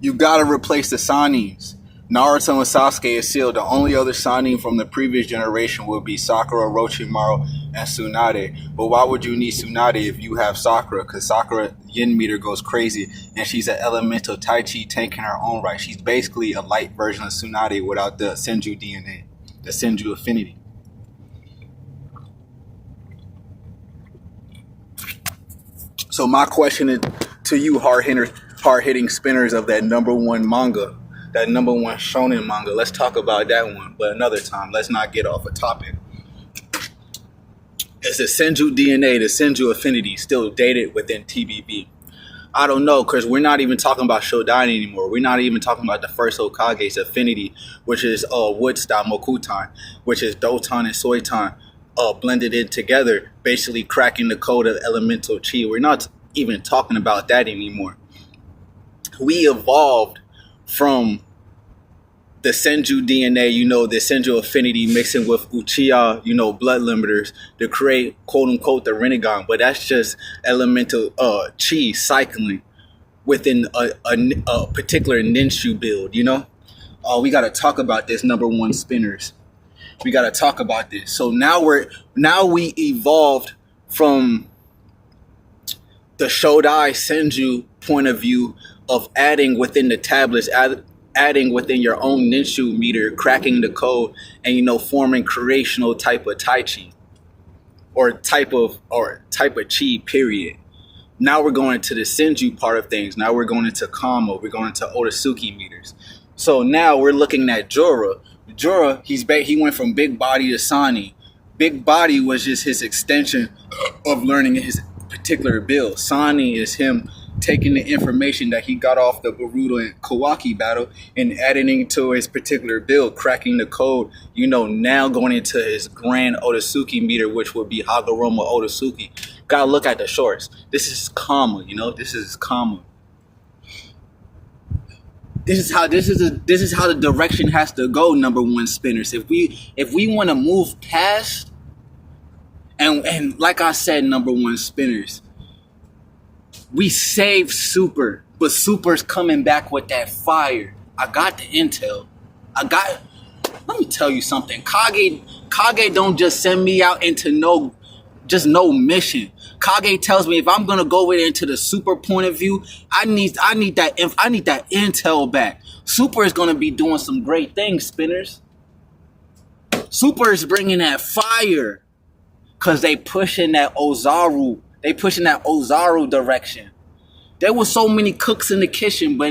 You gotta replace the Sannins. Naruto and Sasuke is sealed. The only other Sannin from the previous generation would be Sakura, Orochimaru, and Tsunade. But why would you need Tsunade if you have Sakura? Because Sakura yin meter goes crazy, and she's an elemental Tai Chi tank in her own right. She's basically a light version of Tsunade without the Senju DNA, the Senju affinity. So my question is to you, hard-hitting spinners of that #1 manga, that #1 shonen manga. Let's talk about that one, but another time. Let's not get off a topic. Is the Senju DNA, the Senju affinity, still dated within TBV? I don't know, because we're not even talking about Shodan anymore. We're not even talking about the first Hokage's affinity, which is wood style Mokutan, which is Dotan and Soitan blended in together, basically cracking the code of elemental chi. We're not even talking about that anymore. We evolved from the Senju DNA, the Senju affinity mixing with Uchiha, blood limiters to create quote unquote the Rinnegan, but that's just elemental chi cycling within a particular Ninshu build, we got to talk about this #1 spinners. We got to talk about this. So now we evolved from the Shodai Senju point of view of adding within the tablets, adding within your own Ninshu meter, cracking the code, and forming creational type of Tai Chi or type of Chi. Period. Now we're going into the Senju part of things. Now we're going into Kama. We're going into Otosuki meters. So now we're looking at Jorah. Jorah, he went from big body to Sannin. Big body was just his extension of learning his particular build. Sannin is him taking the information that he got off the Boruto and Kawaki battle and adding it to his particular build, cracking the code, now going into his grand Otosuki meter, which would be Hagoromo Otosuki. Gotta look at the shorts. This is Kama, this is Kama. This is how the direction has to go, #1 spinners. If we want to move past, and like I said, #1 spinners, we saved Super, but Super's coming back with that fire. I got the intel. Let me tell you something. Kage don't just send me out into no mission. Kage tells me if I'm gonna go into the Super point of view, I need that intel back. Super is gonna be doing some great things, spinners. Super is bringing that fire, cause they pushing that Ozaru direction. There was so many cooks in the kitchen, but